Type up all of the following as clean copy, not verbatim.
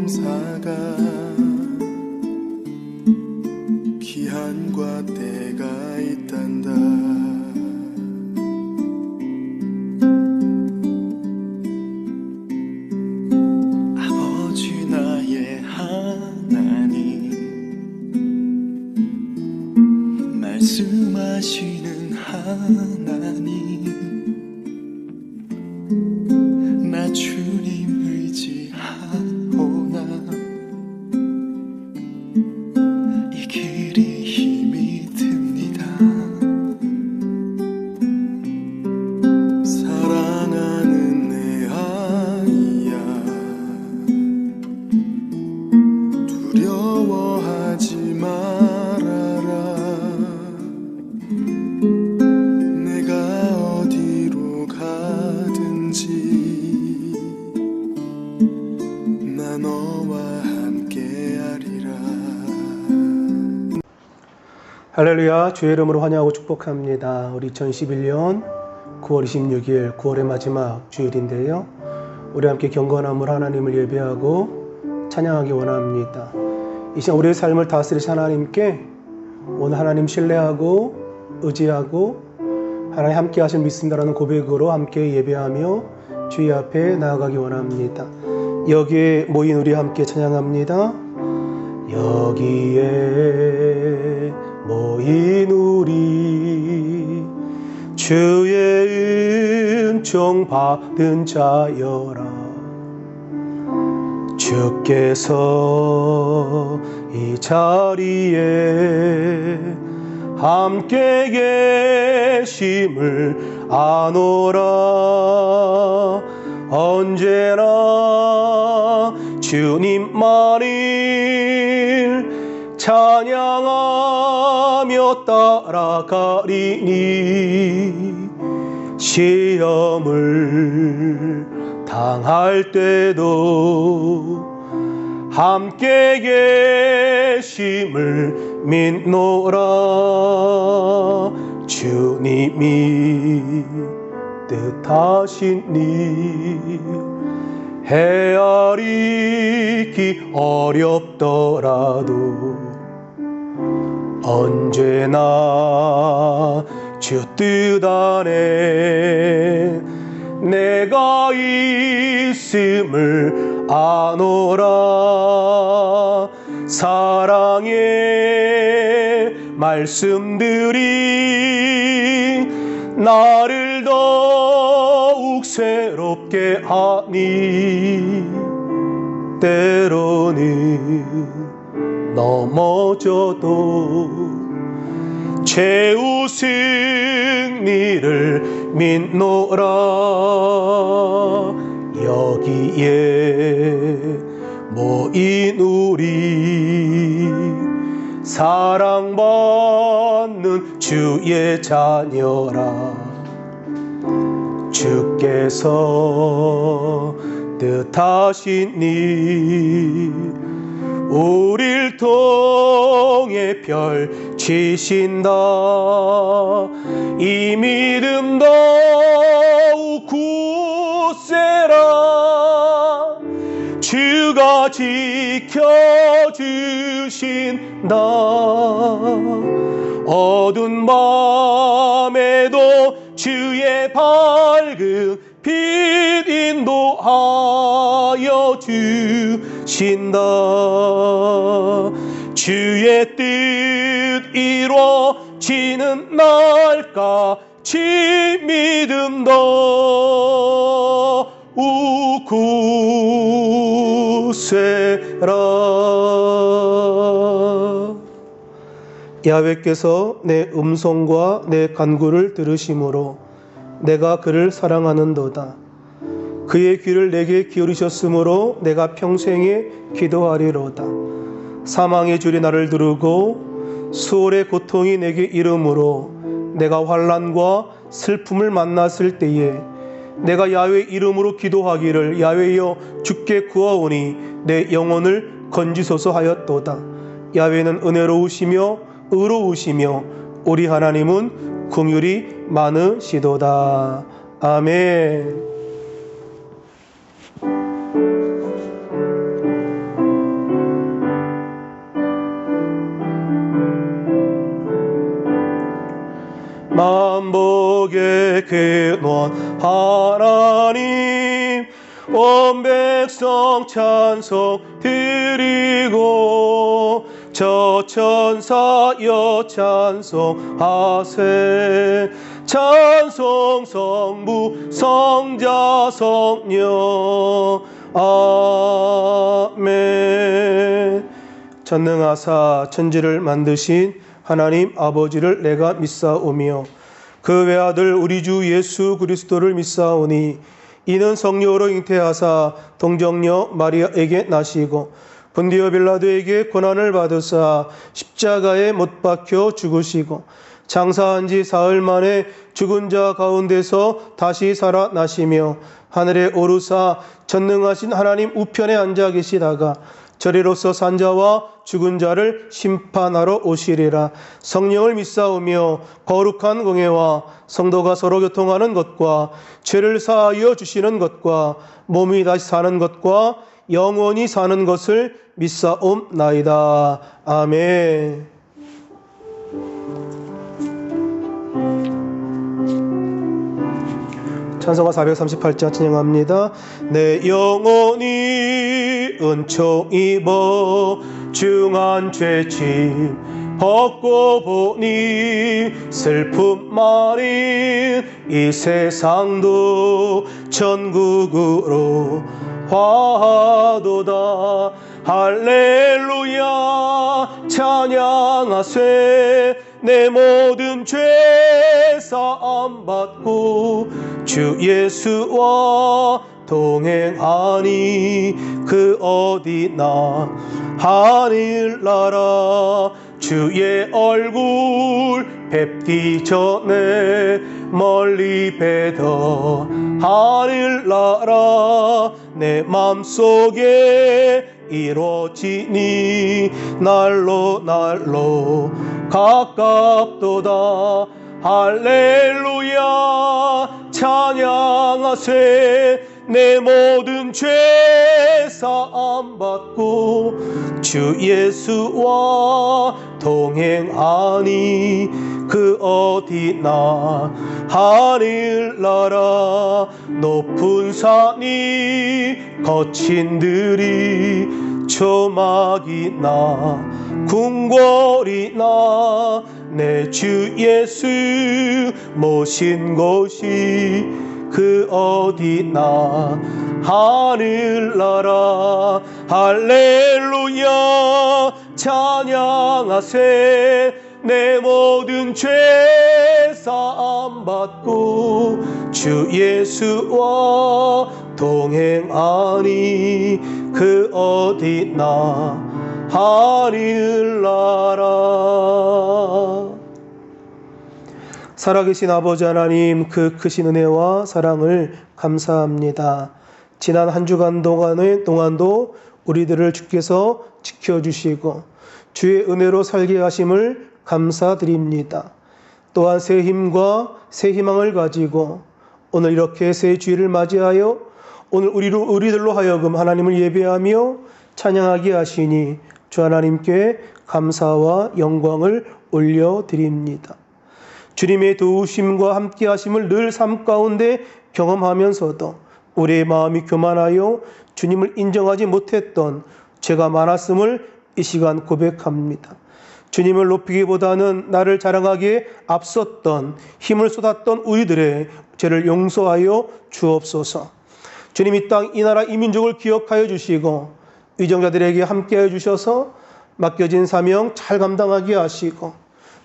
용사가 기한과 때가 있단다. 아버지 나의 하나님, 말씀하시는 하나님, 나 주님 의지하오나 이 길이 힘이 듭니다. 사랑하는 내 아이야, 두려워하지 말아라. 내가 어디로 가든지 나 너와 함께하리라. 할렐루야, 주의 이름으로 환영하고 축복합니다. 우리 2011년 9월 26일 9월의 마지막 주일인데요, 우리 함께 경건함으로 하나님을 예배하고 찬양하기 원합니다. 이 시간 우리의 삶을 다스리신 하나님께 오늘 하나님 신뢰하고 의지하고 하나님 함께 하실 믿습니다라는 고백으로 함께 예배하며 주의 앞에 나아가기 원합니다. 여기에 모인 우리 함께 찬양합니다. 여기에 모인 우리 주의 은총 받은 자여라. 주께서 이 자리에 함께 계심을 아노라. 언제나 주님만을 찬양하며 따라가리니 시험을 당할 때도 함께 계심을 믿노라. 주님이 뜻하신 일 헤아리기 어렵더라도 언제나 주 뜻 안에 내가 있음을 아노라. 사랑의 말씀들이 나를 더욱 새롭게 하니 때로는 넘어져도 최후 승리를 믿노라. 여기에 모인 우리 사랑받는 주의 자녀라. 주께서 뜻하신 일 우릴 통해 펼치신다. 이 믿음 더욱 굳세라. 주가 지켜주신다. 어두운 밤에도 주의 밝은 빛 인도하여 주신다. 주의 뜻 이루어지는 날까지 믿음 더욱 굳세라. 야훼께서 내 음성과 내 간구를 들으심으로 내가 그를 사랑하는도다. 그의 귀를 내게 기울이셨으므로 내가 평생에 기도하리로다. 사망의 줄이 나를 두르고 수월의 고통이 내게 이르므로 내가 환난과 슬픔을 만났을 때에 내가 야훼 이름으로 기도하기를 야훼여 주께 구하오니 내 영혼을 건지소서 하였도다. 야훼는 은혜로우시며 의로우시며 우리 하나님은 긍휼이 많으시도다. 아멘. 근원 하나님 온 백성 찬송 드리고 저 천사여 찬송하세 찬송 성부 성자 성령 아멘. 전능하사 천지를 만드신 하나님 아버지를 내가 믿사오며 그 외아들 우리 주 예수 그리스도를 믿사오니 이는 성령으로 잉태하사 동정녀 마리아에게 나시고 본디오 빌라도에게 고난을 받으사 십자가에 못 박혀 죽으시고 장사한 지 사흘 만에 죽은 자 가운데서 다시 살아나시며 하늘에 오르사 전능하신 하나님 우편에 앉아 계시다가 저리로서 산자와 죽은 자를 심판하러 오시리라. 성령을 믿사오며 거룩한 공예와 성도가 서로 교통하는 것과 죄를 사하여 주시는 것과 몸이 다시 사는 것과 영원히 사는 것을 믿사옵나이다. 아멘. 찬송가 438장 찬양합니다. 내 영혼이 은총 입어 중한 죄짐 벗고 보니 슬픔 많은 이 세상도 천국으로 화도다. 할렐루야 찬양하세 내 모든 죄 사함 받고 주 예수와 동행하니 그 어디나 하늘나라 주의 얼굴 뵙기 전에 멀리 뵈더 하늘나라 내 맘속에 이루어지니 날로 날로 가깝도다. 할렐루야 찬양하세 내 모든 죄 사함 받고 주 예수와 동행하니 그 어디나 하늘나라 높은 산이 거친 들이 조막이나 궁궐이나 내 주 예수 모신 곳이 그 어디나 하늘나라. 할렐루야 찬양하세 내 모든 죄 사함 받고 주 예수와 동행하니 그 어디나 하늘나라. 살아계신 아버지 하나님, 그 크신 은혜와 사랑을 감사합니다. 지난 한 주간 동안도 우리들을 주께서 지켜주시고 주의 은혜로 살게 하심을 감사드립니다. 또한 새 힘과 새 희망을 가지고 오늘 이렇게 새 주일을 맞이하여 오늘 우리들로 하여금 하나님을 예배하며 찬양하게 하시니 주 하나님께 감사와 영광을 올려드립니다. 주님의 도우심과 함께하심을 늘 삶 가운데 경험하면서도 우리의 마음이 교만하여 주님을 인정하지 못했던 죄가 많았음을 이 시간 고백합니다. 주님을 높이기보다는 나를 자랑하기에 앞섰던 힘을 쏟았던 우리들의 죄를 용서하여 주옵소서. 주님 이 땅, 이 나라, 이 민족을 기억하여 주시고 의정자들에게 함께하여 주셔서 맡겨진 사명 잘 감당하게 하시고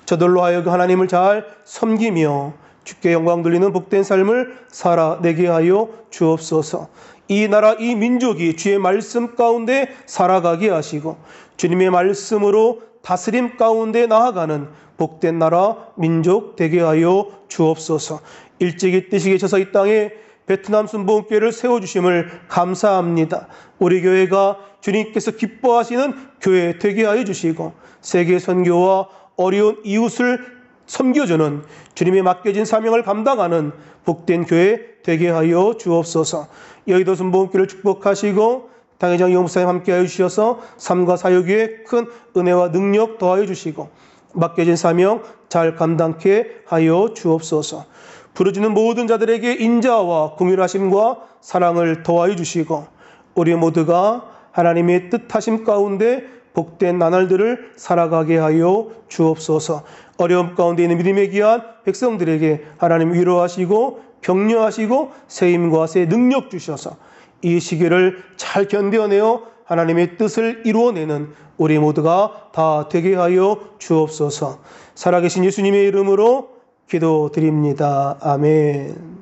저들로 하여금 하나님을 잘 섬기며 주께 영광 돌리는 복된 삶을 살아내게 하여 주옵소서. 이 나라 이 민족이 주의 말씀 가운데 살아가게 하시고 주님의 말씀으로 다스림 가운데 나아가는 복된 나라 민족 되게 하여 주옵소서. 일찍이 뜻이 계셔서 이 땅에 베트남 순복음교회를 세워주심을 감사합니다. 우리 교회가 주님께서 기뻐하시는 교회 되게 하여 주시고 세계 선교와 어려운 이웃을 섬겨주는 주님의 맡겨진 사명을 감당하는 복된 교회 되게 하여 주옵소서. 여의도 순복음교회를 축복하시고 당회장 이용목사님 함께하여 주셔서 삶과 사역에 큰 은혜와 능력 더하여 주시고 맡겨진 사명 잘 감당케 하여 주옵소서. 부르짖는 모든 자들에게 인자와 긍휼하심과 사랑을 더하여 주시고 우리 모두가 하나님의 뜻하심 가운데 복된 나날들을 살아가게 하여 주옵소서. 어려움 가운데 있는 믿음의 귀한 백성들에게 하나님 위로하시고 격려하시고 세임과 새 능력 주셔서 이 시기를 잘 견뎌내어 하나님의 뜻을 이루어내는 우리 모두가 다 되게 하여 주옵소서. 살아계신 예수님의 이름으로 기도드립니다. 아멘.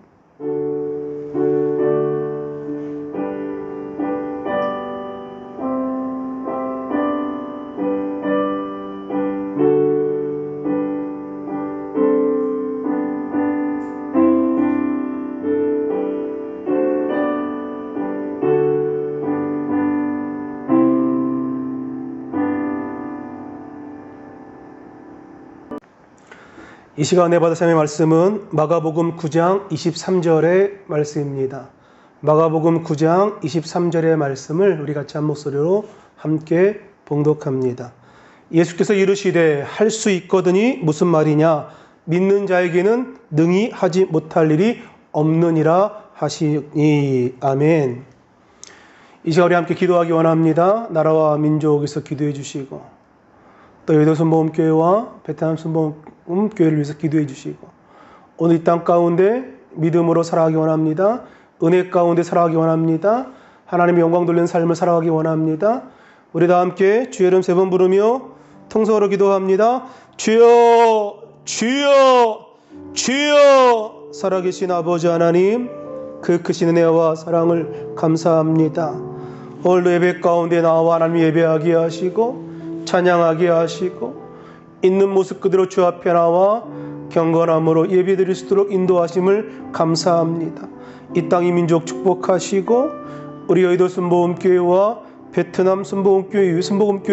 이 시간에 받을 하나님의 말씀은 마가복음 9장 23절의 말씀입니다. 마가복음 9장 23절의 말씀을 우리 같이 한 목소리로 함께 봉독합니다. 예수께서 이르시되 할 수 있거든이 무슨 말이냐? 믿는 자에게는 능히 하지 못할 일이 없느니라 하시니. 아멘. 이 시간 우리 함께 기도하기 원합니다. 나라와 민족에서 기도해 주시고 또 여의도 순복음교회와 베트남 순복음교회를 위해서 기도해 주시고 오늘 이 땅 가운데 믿음으로 살아가기 원합니다. 은혜 가운데 살아가기 원합니다. 하나님의 영광 돌리는 삶을 살아가기 원합니다. 우리 다 함께 주의 이름 세 번 부르며 통성으로 기도합니다. 주여 주여 주여. 살아계신 아버지 하나님, 그 크신 은혜와 사랑을 감사합니다. 오늘 예배 가운데 나와 하나님 예배하게 하시고 찬양하게 하시고 있는 모습 그대로 주 앞에 나와 경건함으로 예배드릴 수 있도록 인도하심을 감사합니다. 이 땅의 민족 축복하시고 우리 여의도 순복음교회와 베트남 순복음교회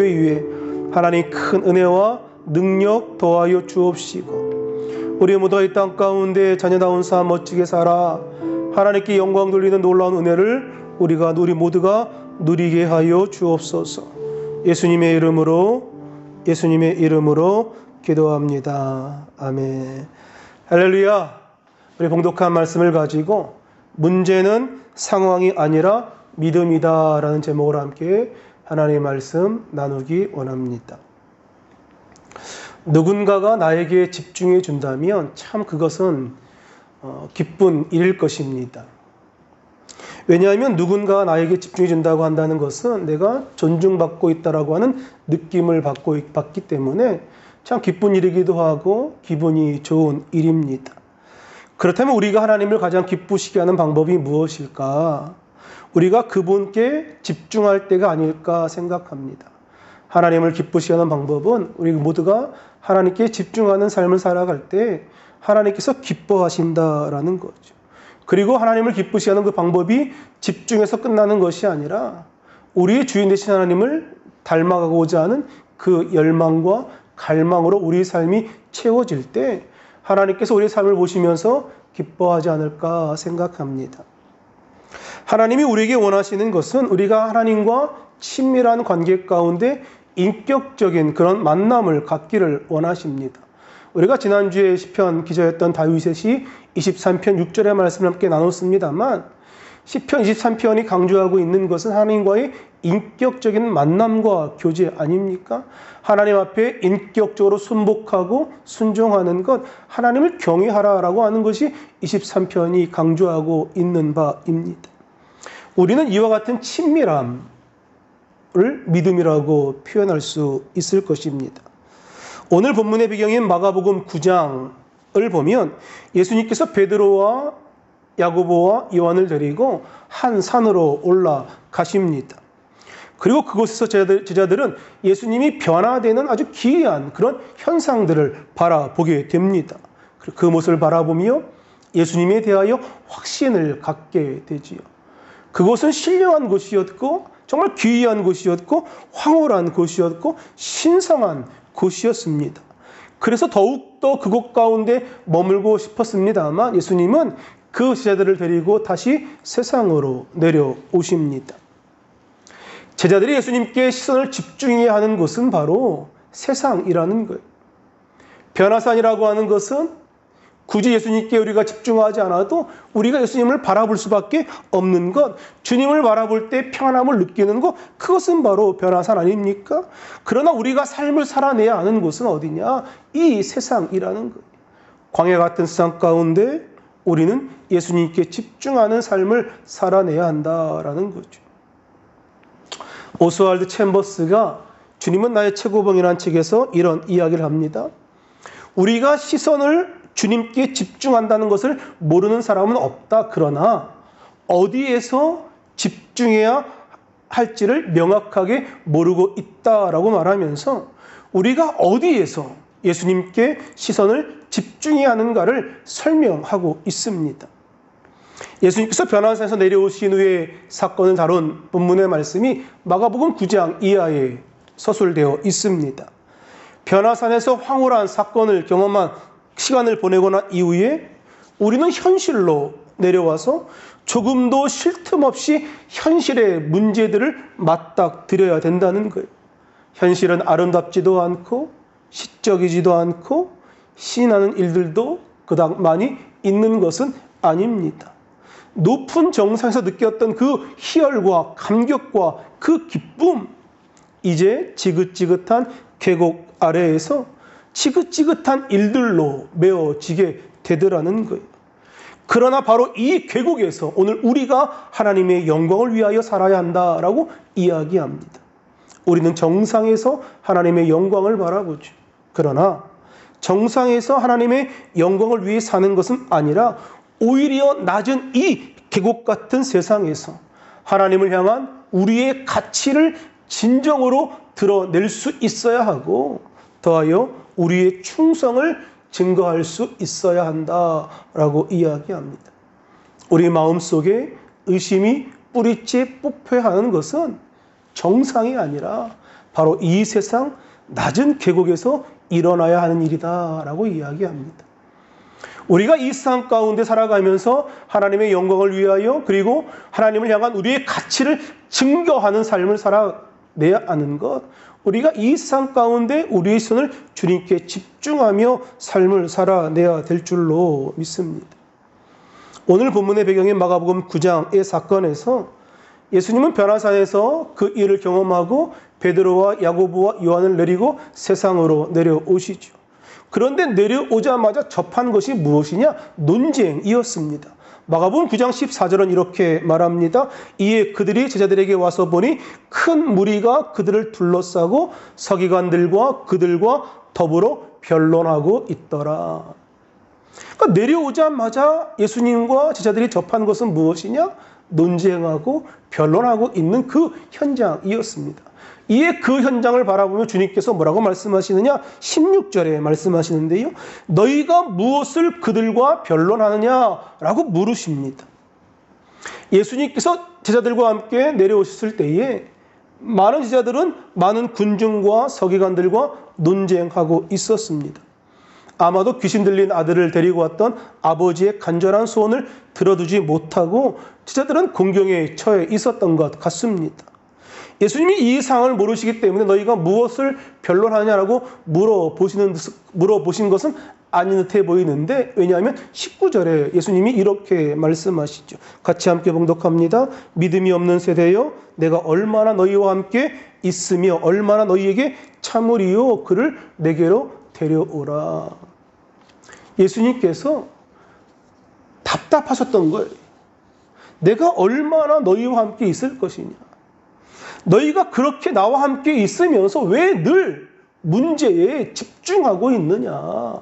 위에 하나님 큰 은혜와 능력 더하여 주옵시고 우리 모두 이 땅 가운데 자녀다운 삶 멋지게 살아 하나님께 영광 돌리는 놀라운 은혜를 우리 모두가 누리게 하여 주옵소서. 예수님의 이름으로 기도합니다. 아멘. 할렐루야. 우리 봉독한 말씀을 가지고 문제는 상황이 아니라 믿음이다 라는 제목으로 함께 하나님의 말씀 나누기 원합니다. 누군가가 나에게 집중해 준다면 참 그것은 기쁜 일일 것입니다. 왜냐하면 누군가가 나에게 집중해 준다고 한다는 것은 내가 존중받고 있다라고 하는 느낌을 받기 때문에 참 기쁜 일이기도 하고 기분이 좋은 일입니다. 그렇다면 우리가 하나님을 가장 기쁘시게 하는 방법이 무엇일까? 우리가 그분께 집중할 때가 아닐까 생각합니다. 하나님을 기쁘시게 하는 방법은 우리 모두가 하나님께 집중하는 삶을 살아갈 때 하나님께서 기뻐하신다라는 거죠. 그리고 하나님을 기쁘시게 하는 그 방법이 집중해서 끝나는 것이 아니라 우리의 주인 되신 하나님을 닮아가고자 하는 그 열망과 갈망으로 우리의 삶이 채워질 때 하나님께서 우리의 삶을 보시면서 기뻐하지 않을까 생각합니다. 하나님이 우리에게 원하시는 것은 우리가 하나님과 친밀한 관계 가운데 인격적인 그런 만남을 갖기를 원하십니다. 우리가 지난주에 시편 기자였던 다윗의 시 23편 6절의 말씀을 함께 나눴습니다만 시편 23편이 강조하고 있는 것은 하나님과의 인격적인 만남과 교제 아닙니까? 하나님 앞에 인격적으로 순복하고 순종하는 것, 하나님을 경외하라라고 하는 것이 23편이 강조하고 있는 바입니다. 우리는 이와 같은 친밀함을 믿음이라고 표현할 수 있을 것입니다. 오늘 본문의 배경인 마가복음 9장을 보면 예수님께서 베드로와 야고보와 요한을 데리고 한 산으로 올라가십니다. 그리고 그곳에서 제자들은 예수님이 변화되는 아주 기이한 그런 현상들을 바라보게 됩니다. 그 모습을 바라보며 예수님에 대하여 확신을 갖게 되지요. 그곳은 신령한 곳이었고 정말 귀한 곳이었고 황홀한 곳이었고 신성한 곳이었습니다. 그래서 더욱더 그곳 가운데 머물고 싶었습니다만 예수님은 그 제자들을 데리고 다시 세상으로 내려오십니다. 제자들이 예수님께 시선을 집중해야 하는 곳은 바로 세상이라는 거예요. 변화산이라고 하는 것은 굳이 예수님께 우리가 집중하지 않아도 우리가 예수님을 바라볼 수밖에 없는 것, 주님을 바라볼 때 평안함을 느끼는 것, 그것은 바로 변화산 아닙니까? 그러나 우리가 삶을 살아내야 하는 곳은 어디냐? 이 세상이라는 거예요. 광야 같은 세상 가운데 우리는 예수님께 집중하는 삶을 살아내야 한다라는 거죠. 오스왈드 챔버스가 주님은 나의 최고봉이라는 책에서 이런 이야기를 합니다. 우리가 시선을 주님께 집중한다는 것을 모르는 사람은 없다. 그러나 어디에서 집중해야 할지를 명확하게 모르고 있다라고 말하면서 우리가 어디에서 예수님께 시선을 집중해야 하는가를 설명하고 있습니다. 예수님께서 변화산에서 내려오신 후에 사건을 다룬 본문의 말씀이 마가복음 9장 이하에 서술되어 있습니다. 변화산에서 황홀한 사건을 경험한 시간을 보내고 난 이후에 우리는 현실로 내려와서 조금도 쉴 틈 없이 현실의 문제들을 맞닥뜨려야 된다는 거예요. 현실은 아름답지도 않고 시적이지도 않고 신나는 일들도 그닥 많이 있는 것은 아닙니다. 높은 정상에서 느꼈던 그 희열과 감격과 그 기쁨, 이제 지긋지긋한 계곡 아래에서 지긋지긋한 일들로 메워지게 되더라는 거예요. 그러나 바로 이 계곡에서 오늘 우리가 하나님의 영광을 위하여 살아야 한다라고 이야기합니다. 우리는 정상에서 하나님의 영광을 바라보죠. 그러나 정상에서 하나님의 영광을 위해 사는 것은 아니라 오히려 낮은 이 계곡 같은 세상에서 하나님을 향한 우리의 가치를 진정으로 드러낼 수 있어야 하고 더하여 우리의 충성을 증거할 수 있어야 한다라고 이야기합니다. 우리 마음속에 의심이 뿌리째 폭패하는 것은 정상이 아니라 바로 이 세상 낮은 계곡에서 일어나야 하는 일이다라고 이야기합니다. 우리가 이 세상 가운데 살아가면서 하나님의 영광을 위하여 그리고 하나님을 향한 우리의 가치를 증거하는 삶을 살아내야 하는 것, 우리가 이 세상 가운데 우리의 손을 주님께 집중하며 삶을 살아내야 될 줄로 믿습니다. 오늘 본문의 배경인 마가복음 9장의 사건에서 예수님은 변화산에서 그 일을 경험하고 베드로와 야고보와 요한을 내리고 세상으로 내려오시죠. 그런데 내려오자마자 접한 것이 무엇이냐? 논쟁이었습니다. 마가복음 9장 14절은 이렇게 말합니다. 이에 그들이 제자들에게 와서 보니 큰 무리가 그들을 둘러싸고 서기관들과 그들과 더불어 변론하고 있더라. 그러니까 내려오자마자 예수님과 제자들이 접한 것은 무엇이냐? 논쟁하고 변론하고 있는 그 현장이었습니다. 이에 그 현장을 바라보며 주님께서 뭐라고 말씀하시느냐? 16절에 말씀하시는데요. 너희가 무엇을 그들과 변론하느냐라고 물으십니다. 예수님께서 제자들과 함께 내려오셨을 때에 많은 제자들은 많은 군중과 서기관들과 논쟁하고 있었습니다. 아마도 귀신 들린 아들을 데리고 왔던 아버지의 간절한 소원을 들어두지 못하고 제자들은 공경에 처해 있었던 것 같습니다. 예수님이 이 상황을 모르시기 때문에 너희가 무엇을 변론하냐라고 물어보신 것은 아닌 듯해 보이는데, 왜냐하면 19절에 예수님이 이렇게 말씀하시죠. 같이 함께 봉독합니다. 믿음이 없는 세대여, 내가 얼마나 너희와 함께 있으며 얼마나 너희에게 참으리요 그를 내게로 데려오라. 예수님께서 답답하셨던 거예요. 내가 얼마나 너희와 함께 있을 것이냐. 너희가 그렇게 나와 함께 있으면서 왜 늘 문제에 집중하고 있느냐.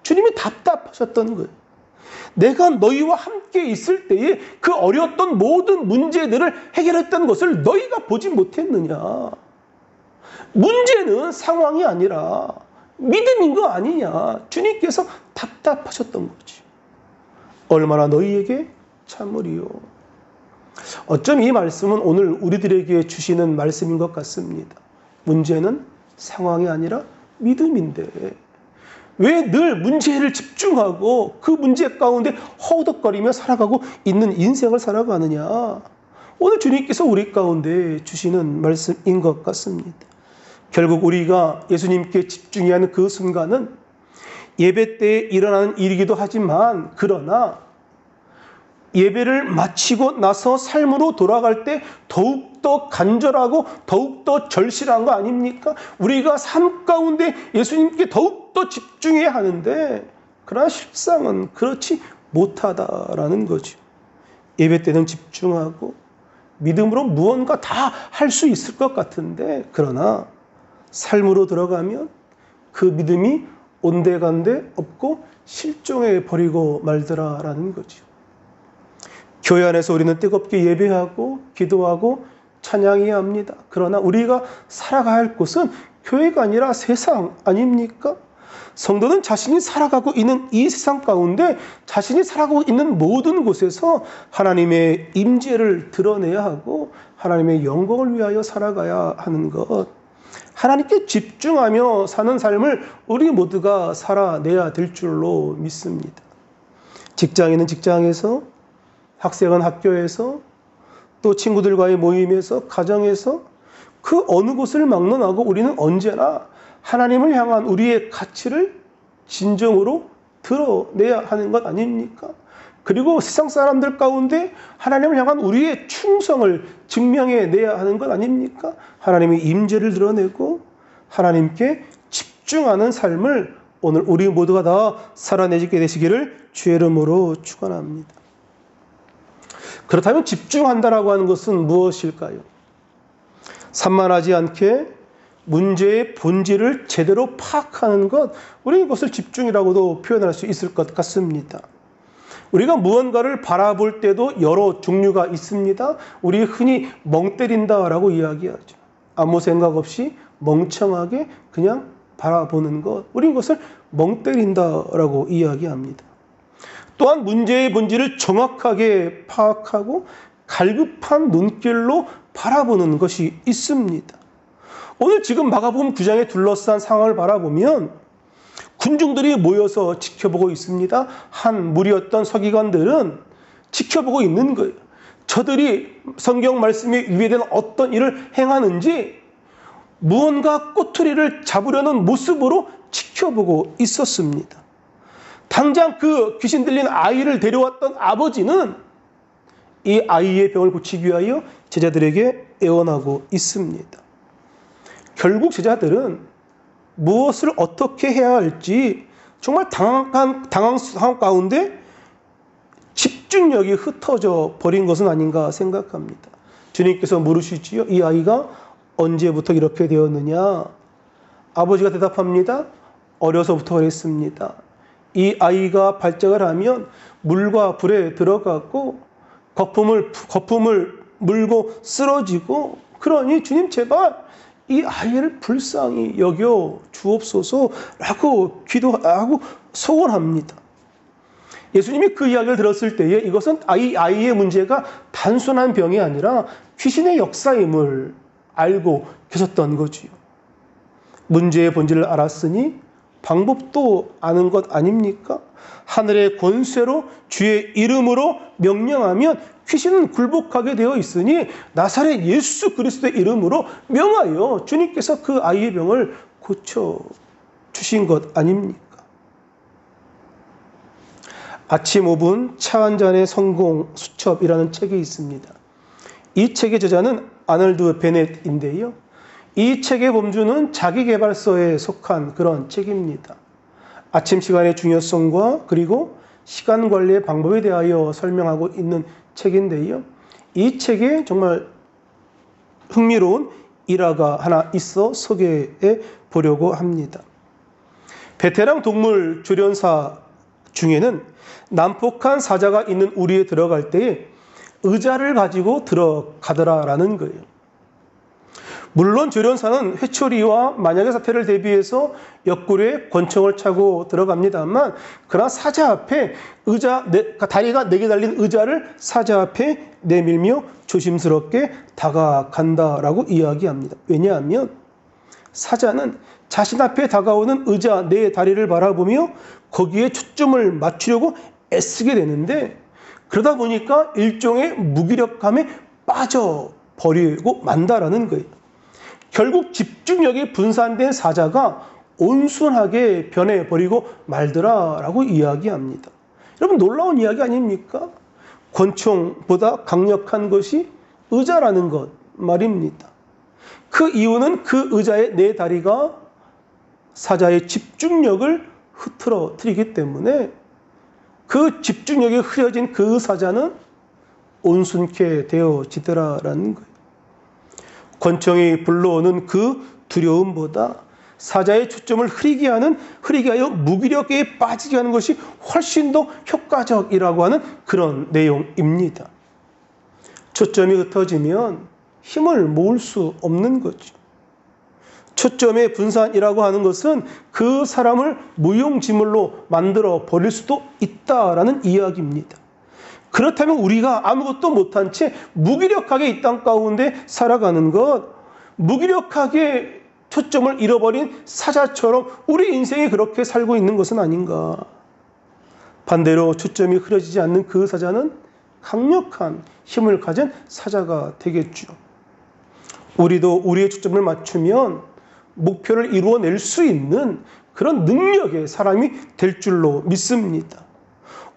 주님이 답답하셨던 거예요. 내가 너희와 함께 있을 때에 그 어려웠던 모든 문제들을 해결했던 것을 너희가 보지 못했느냐. 문제는 상황이 아니라 믿음인 거 아니냐. 주님께서 답답하셨던 거지. 얼마나 너희에게 참으리요. 어쩜 이 말씀은 오늘 우리들에게 주시는 말씀인 것 같습니다. 문제는 상황이 아니라 믿음인데 왜 늘 문제를 집중하고 그 문제 가운데 허우덕거리며 살아가고 있는 인생을 살아가느냐. 오늘 주님께서 우리 가운데 주시는 말씀인 것 같습니다. 결국 우리가 예수님께 집중해야 하는 그 순간은 예배 때에 일어나는 일이기도 하지만, 그러나 예배를 마치고 나서 삶으로 돌아갈 때 더욱더 간절하고 더욱더 절실한 거 아닙니까? 우리가 삶 가운데 예수님께 더욱더 집중해야 하는데, 그러나 실상은 그렇지 못하다라는 거죠. 예배 때는 집중하고 믿음으로 무언가 다 할 수 있을 것 같은데, 그러나 삶으로 들어가면 그 믿음이 온데간데 없고 실종해 버리고 말더라라는 거죠. 교회 안에서 우리는 뜨겁게 예배하고 기도하고 찬양해야 합니다. 그러나 우리가 살아가야 할 곳은 교회가 아니라 세상 아닙니까? 성도는 자신이 살아가고 있는 이 세상 가운데 자신이 살아가고 있는 모든 곳에서 하나님의 임재를 드러내야 하고 하나님의 영광을 위하여 살아가야 하는 것, 하나님께 집중하며 사는 삶을 우리 모두가 살아내야 될 줄로 믿습니다. 직장인은 직장에서, 학생은 학교에서, 또 친구들과의 모임에서, 가정에서, 그 어느 곳을 막론하고 우리는 언제나 하나님을 향한 우리의 가치를 진정으로 드러내야 하는 것 아닙니까? 그리고 세상 사람들 가운데 하나님을 향한 우리의 충성을 증명해내야 하는 것 아닙니까? 하나님의 임재를 드러내고 하나님께 집중하는 삶을 오늘 우리 모두가 다 살아내게 되시기를 주의 이름으로 축원합니다. 그렇다면 집중한다라고 하는 것은 무엇일까요? 산만하지 않게 문제의 본질을 제대로 파악하는 것, 우리는 이것을 집중이라고도 표현할 수 있을 것 같습니다. 우리가 무언가를 바라볼 때도 여러 종류가 있습니다. 우리 흔히 멍 때린다라고 이야기하죠. 아무 생각 없이 멍청하게 그냥 바라보는 것, 우리는 이것을 멍 때린다라고 이야기합니다. 또한 문제의 본질을 정확하게 파악하고 갈급한 눈길로 바라보는 것이 있습니다. 오늘 지금 마가복음 9장에 둘러싼 상황을 바라보면 군중들이 모여서 지켜보고 있습니다. 한 무리였던 서기관들은 지켜보고 있는 거예요. 저들이 성경 말씀에 위배된 어떤 일을 행하는지 무언가 꼬투리를 잡으려는 모습으로 지켜보고 있었습니다. 당장 그 귀신 들린 아이를 데려왔던 아버지는 이 아이의 병을 고치기 위하여 제자들에게 애원하고 있습니다. 결국 제자들은 무엇을 어떻게 해야 할지 정말 당황한 상황 가운데 집중력이 흩어져 버린 것은 아닌가 생각합니다. 주님께서 물으시지요. 이 아이가 언제부터 이렇게 되었느냐? 아버지가 대답합니다. 어려서부터 그랬습니다. 이 아이가 발작을 하면 물과 불에 들어가고 거품을 물고 쓰러지고, 그러니 주님 제발 이 아이를 불쌍히 여겨 주옵소서라고 기도하고 소원합니다. 예수님이 그 이야기를 들었을 때에 이것은 아이의 문제가 단순한 병이 아니라 귀신의 역사임을 알고 계셨던 거지요. 문제의 본질을 알았으니 방법도 아는 것 아닙니까? 하늘의 권세로 주의 이름으로 명령하면 귀신은 굴복하게 되어 있으니 나사렛 예수 그리스도의 이름으로 명하여 주님께서 그 아이의 병을 고쳐주신 것 아닙니까? 아침 5분 차 한 잔의 성공 수첩이라는 책이 있습니다. 이 책의 저자는 아놀드 베넷인데요. 이 책의 범주는 자기계발서에 속한 그런 책입니다. 아침 시간의 중요성과 그리고 시간 관리의 방법에 대하여 설명하고 있는 책인데요. 이 책에 정말 흥미로운 일화가 하나 있어 소개해 보려고 합니다. 베테랑 동물 조련사 중에는 난폭한 사자가 있는 우리에 들어갈 때에 의자를 가지고 들어가더라라는 거예요. 물론 조련사는 회초리와 만약의 사태를 대비해서 옆구리에 권총을 차고 들어갑니다만, 그러나 사자 앞에 다리가 4개 달린 의자를 사자 앞에 내밀며 조심스럽게 다가간다라고 이야기합니다. 왜냐하면 사자는 자신 앞에 다가오는 의자 4다리를 바라보며 거기에 초점을 맞추려고 애쓰게 되는데, 그러다 보니까 일종의 무기력감에 빠져버리고 만다라는 거예요. 결국 집중력이 분산된 사자가 온순하게 변해버리고 말더라라고 이야기합니다. 여러분 놀라운 이야기 아닙니까? 권총보다 강력한 것이 의자라는 것 말입니다. 그 이유는 그 의자의 네 다리가 사자의 집중력을 흐트러뜨리기 때문에 그 집중력이 흐려진 그 사자는 온순케 되어지더라라는 거예요. 권총이 불러오는 그 두려움보다 사자의 초점을 흐리게 하여 무기력에 빠지게 하는 것이 훨씬 더 효과적이라고 하는 그런 내용입니다. 초점이 흩어지면 힘을 모을 수 없는 거죠. 초점의 분산이라고 하는 것은 그 사람을 무용지물로 만들어 버릴 수도 있다라는 이야기입니다. 그렇다면 우리가 아무것도 못한 채 무기력하게 이 땅 가운데 살아가는 것, 무기력하게 초점을 잃어버린 사자처럼 우리 인생이 그렇게 살고 있는 것은 아닌가. 반대로 초점이 흐려지지 않는 그 사자는 강력한 힘을 가진 사자가 되겠죠. 우리도 우리의 초점을 맞추면 목표를 이루어낼 수 있는 그런 능력의 사람이 될 줄로 믿습니다.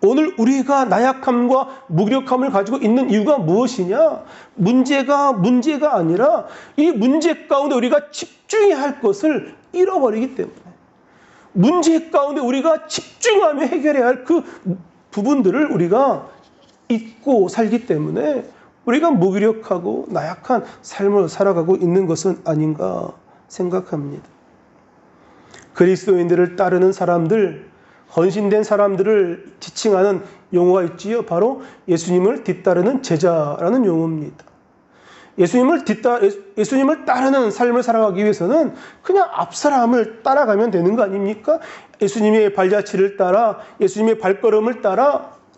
오늘 우리가 나약함과 무기력함을 가지고 있는 이유가 무엇이냐? 문제가 아니라 이 문제 가운데 우리가 집중해야 할 것을 잃어버리기 때문에, 문제 가운데 우리가 집중하며 해결해야 할 그 부분들을 우리가 잊고 살기 때문에 우리가 무기력하고 나약한 삶을 살아가고 있는 것은 아닌가 생각합니다. 그리스도인들을 따르는 사람들, 헌신된 사람들을 지칭하는 용어가 있지요. 바로 예수님을 뒤따르는 제자라는 용어입니다. 예수님을 따르는 삶을 살아가기 위해서는 그냥 앞 사람을 따라가면 되는 거 아닙니까? 예수님의 발자취를 따라, 예수님의 발걸음을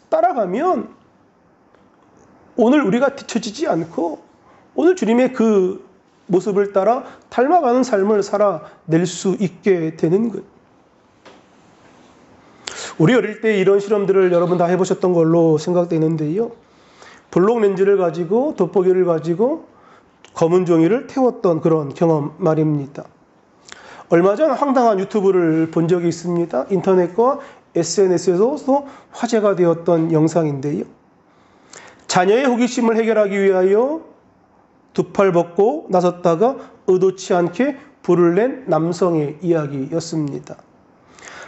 따라가면 오늘 우리가 뒤처지지 않고 오늘 주님의 그 모습을 따라 닮아가는 삶을 살아낼 수 있게 되는 거예요. 우리 어릴 때 이런 실험들을 여러분 다 해보셨던 걸로 생각되는데요. 블록 렌즈를 가지고 돋보기를 가지고 검은 종이를 태웠던 그런 경험 말입니다. 얼마 전 황당한 유튜브를 본 적이 있습니다. 인터넷과 SNS에서도 화제가 되었던 영상인데요. 자녀의 호기심을 해결하기 위하여 두 팔 벗고 나섰다가 의도치 않게 불을 낸 남성의 이야기였습니다.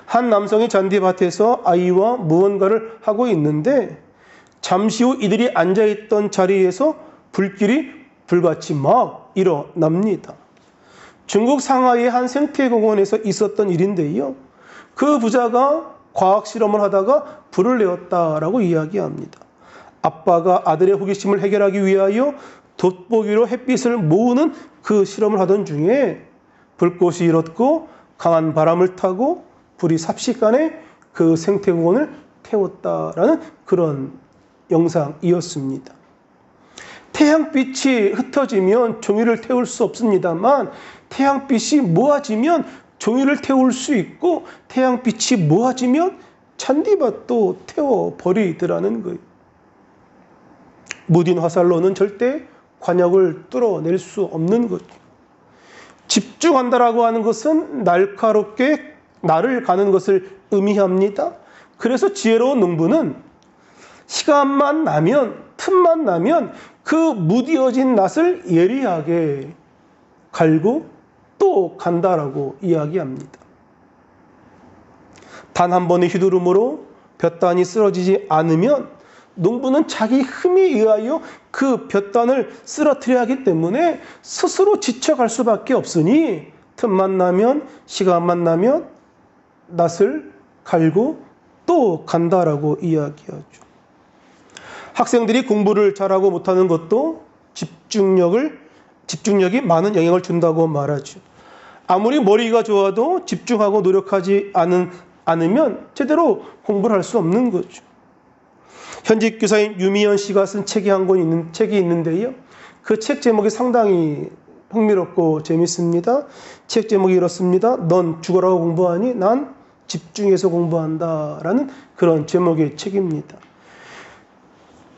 한 남성이 잔디밭에서 아이와 무언가를 하고 있는데 잠시 후 이들이 앉아있던 자리에서 불길이 불같이 막 일어납니다. 중국 상하이의 한 생태공원에서 있었던 일인데요. 그 부자가 과학 실험을 하다가 불을 내었다라고 이야기합니다. 아빠가 아들의 호기심을 해결하기 위하여 돋보기로 햇빛을 모으는 그 실험을 하던 중에 불꽃이 일었고 강한 바람을 타고 불이 삽시간에 그 생태공원을 태웠다라는 그런 영상이었습니다. 태양빛이 흩어지면 종이를 태울 수 없습니다만 태양빛이 모아지면 종이를 태울 수 있고 태양빛이 모아지면 잔디밭도 태워버리더라는 거예요. 무딘 화살로는 절대 관역을 뚫어낼 수 없는 거죠. 집중한다라고 하는 것은 날카롭게 날을 가는 것을 의미합니다. 그래서 지혜로운 농부는 시간만 나면, 틈만 나면 그 무디어진 낫을 예리하게 갈고 또 간다라고 이야기합니다. 단 한 번의 휘두름으로 볕단이 쓰러지지 않으면 농부는 자기 힘에 의하여 그 볕단을 쓰러뜨려야 하기 때문에 스스로 지쳐갈 수밖에 없으니 틈만 나면, 시간만 나면 낫을 갈고 또 간다라고 이야기하죠. 학생들이 공부를 잘하고 못하는 것도 집중력이 많은 영향을 준다고 말하죠. 아무리 머리가 좋아도 집중하고 노력하지 않으면 제대로 공부를 할 수 없는 거죠. 현직 교사인 유미연 씨가 쓴 책이 책이 있는데요. 그 책 제목이 상당히 흥미롭고 재밌습니다. 책 제목이 이렇습니다. 넌 죽어라고 공부하니 난 집중해서 공부한다라는 그런 제목의 책입니다.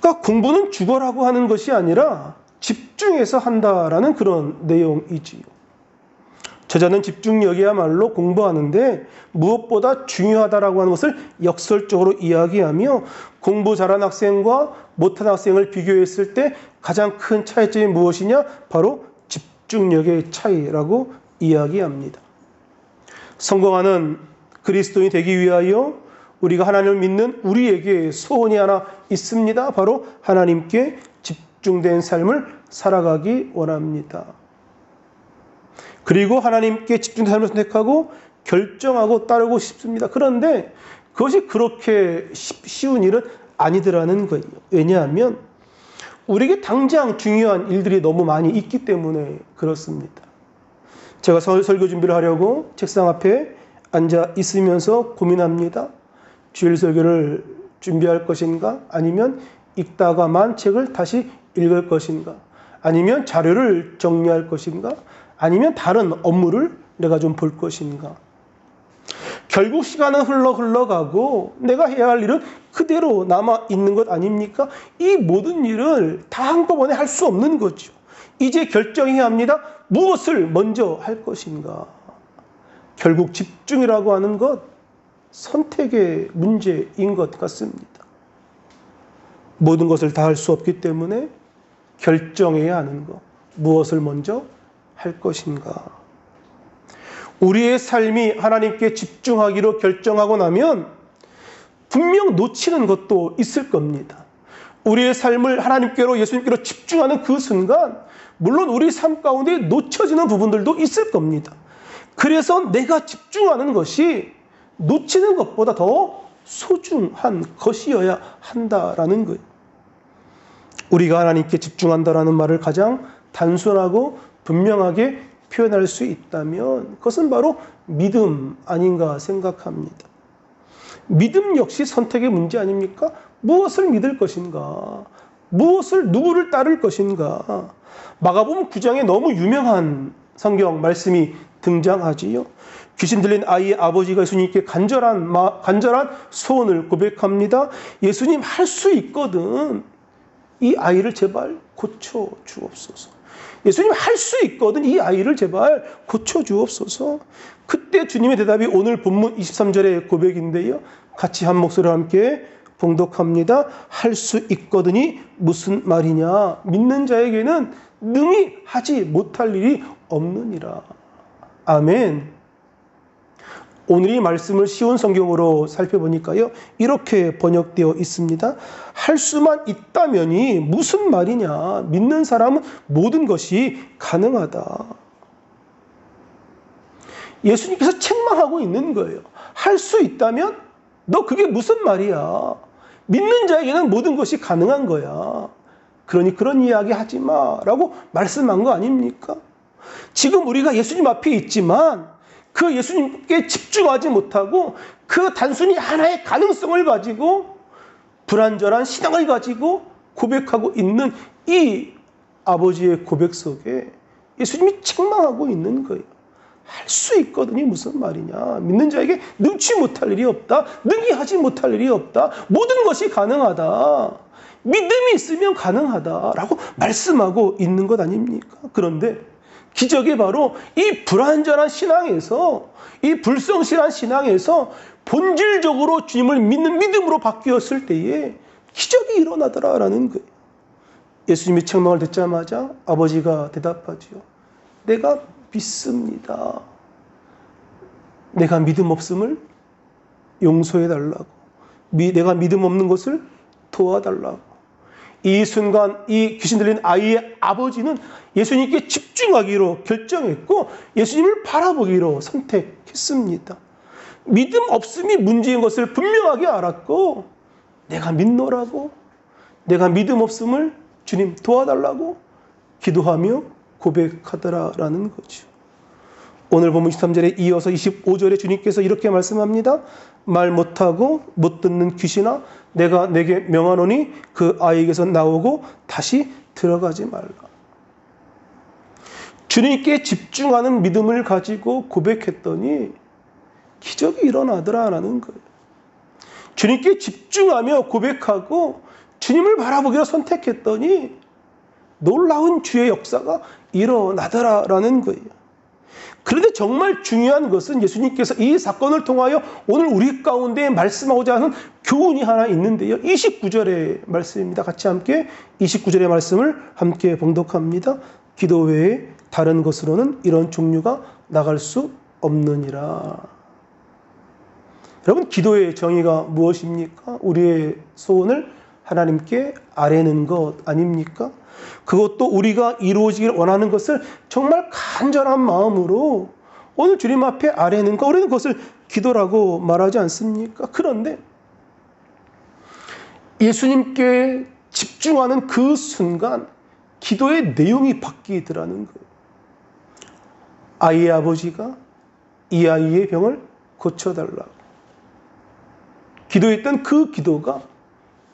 그러니까 공부는 죽어라고 하는 것이 아니라 집중해서 한다라는 그런 내용이지요. 저자는 집중력이야말로 공부하는데 무엇보다 중요하다라고 하는 것을 역설적으로 이야기하며 공부 잘하는 학생과 못하는 학생을 비교했을 때 가장 큰 차이점이 무엇이냐? 바로 집중력의 차이라고 이야기합니다. 성공하는 그리스도인이 되기 위하여 우리가 하나님을 믿는 우리에게 소원이 하나 있습니다. 바로 하나님께 집중된 삶을 살아가기 원합니다. 그리고 하나님께 집중된 삶을 선택하고 결정하고 따르고 싶습니다. 그런데 그것이 그렇게 쉬운 일은 아니더라는 거예요. 왜냐하면 우리에게 당장 중요한 일들이 너무 많이 있기 때문에 그렇습니다. 제가 설교 준비를 하려고 책상 앞에 앉아 있으면서 고민합니다. 주일 설교를 준비할 것인가? 아니면 읽다가만 책을 다시 읽을 것인가? 아니면 자료를 정리할 것인가? 아니면 다른 업무를 내가 좀 볼 것인가? 결국 시간은 흘러가고 내가 해야 할 일은 그대로 남아 있는 것 아닙니까? 이 모든 일을 다 한꺼번에 할 수 없는 거죠. 이제 결정해야 합니다. 무엇을 먼저 할 것인가? 결국 집중이라고 하는 것, 선택의 문제인 것 같습니다. 모든 것을 다 할 수 없기 때문에 결정해야 하는 것, 무엇을 먼저 할 것인가? 우리의 삶이 하나님께 집중하기로 결정하고 나면 분명 놓치는 것도 있을 겁니다. 우리의 삶을 하나님께로 예수님께로 집중하는 그 순간 물론 우리 삶 가운데 놓쳐지는 부분들도 있을 겁니다. 그래서 내가 집중하는 것이 놓치는 것보다 더 소중한 것이어야 한다라는 거예요. 우리가 하나님께 집중한다라는 말을 가장 단순하고 분명하게 표현할 수 있다면 그것은 바로 믿음 아닌가 생각합니다. 믿음 역시 선택의 문제 아닙니까? 무엇을 믿을 것인가? 누구를 따를 것인가? 마가복음 9장에 너무 유명한 성경 말씀이 등장하지요. 귀신 들린 아이의 아버지가 예수님께 간절한 소원을 고백합니다. 예수님, 할 수 있거든. 이 아이를 제발 고쳐 주옵소서. 예수님, 할 수 있거든. 이 아이를 제발 고쳐 주옵소서. 그때 주님의 대답이 오늘 본문 23절의 고백인데요. 같이 한 목소리로 함께 봉독합니다. 할 수 있거든이 무슨 말이냐? 믿는 자에게는 능히 하지 못할 일이 없느니라. 아멘. 오늘 이 말씀을 쉬운 성경으로 살펴보니까요. 이렇게 번역되어 있습니다. 할 수만 있다면이 무슨 말이냐. 믿는 사람은 모든 것이 가능하다. 예수님께서 책망하고 있는 거예요. 할 수 있다면 너 그게 무슨 말이야. 믿는 자에게는 모든 것이 가능한 거야. 그러니 그런 이야기 하지 마라고 말씀한 거 아닙니까? 지금 우리가 예수님 앞에 있지만 그 예수님께 집중하지 못하고 그 단순히 하나의 가능성을 가지고 불완전한 신앙을 가지고 고백하고 있는 이 아버지의 고백 속에 예수님이 책망하고 있는 거예요. 할 수 있거든이 무슨 말이냐. 믿는 자에게 능치 못할 일이 없다. 능히 하지 못할 일이 없다. 모든 것이 가능하다. 믿음이 있으면 가능하다라고 말씀하고 있는 것 아닙니까? 그런데 기적이 바로 이 불완전한 신앙에서, 이 불성실한 신앙에서 본질적으로 주님을 믿는 믿음으로 바뀌었을 때에 기적이 일어나더라라는 거예요. 예수님이 책망을 듣자마자 아버지가 대답하죠. 내가 믿습니다. 내가 믿음 없음을 용서해달라고. 내가 믿음 없는 것을 도와달라고. 이 순간 이 귀신 들린 아이의 아버지는 예수님께 집중하기로 결정했고 예수님을 바라보기로 선택했습니다. 믿음 없음이 문제인 것을 분명하게 알았고 내가 믿노라고, 내가 믿음 없음을 주님 도와달라고 기도하며 고백하더라라는 거죠. 오늘 본문 23절에 이어서 25절에 주님께서 이렇게 말씀합니다. 말 못하고 못 듣는 귀신아, 내가 내게 명하노니 그 아이에게서 나오고 다시 들어가지 말라. 주님께 집중하는 믿음을 가지고 고백했더니 기적이 일어나더라라는 거예요. 주님께 집중하며 고백하고 주님을 바라보기로 선택했더니 놀라운 주의 역사가 일어나더라라는 거예요. 그런데 정말 중요한 것은 예수님께서 이 사건을 통하여 오늘 우리 가운데 말씀하고자 하는 교훈이 하나 있는데요. 29절의 말씀입니다. 같이 함께 29절의 말씀을 함께 봉독합니다. 기도 외에 다른 것으로는 이런 종류가 나갈 수 없느니라. 여러분, 기도의 정의가 무엇입니까? 우리의 소원을 하나님께 아뢰는 것 아닙니까? 그것도 우리가 이루어지길 원하는 것을 정말 간절한 마음으로 오늘 주님 앞에 아뢰는 것, 우리는 그것을 기도라고 말하지 않습니까? 그런데 예수님께 집중하는 그 순간 기도의 내용이 바뀌더라는 거예요. 아이의 아버지가 이 아이의 병을 고쳐달라고 기도했던 그 기도가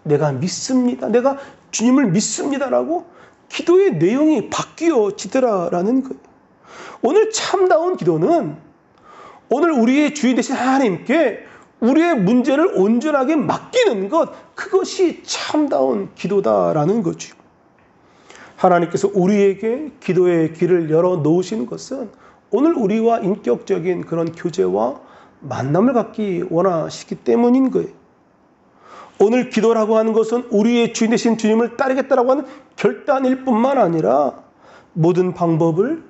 내가 믿습니다, 내가 주님을 믿습니다라고 기도의 내용이 바뀌어지더라라는 거예요. 오늘 참다운 기도는 오늘 우리의 주인 되신 하나님께 우리의 문제를 온전하게 맡기는 것, 그것이 참다운 기도다라는 거죠. 하나님께서 우리에게 기도의 길을 열어놓으시는 것은 오늘 우리와 인격적인 그런 교제와 만남을 갖기 원하시기 때문인 거예요. 오늘 기도라고 하는 것은 우리의 주인 되신 주님을 따르겠다라고 하는 결단일 뿐만 아니라 모든 방법을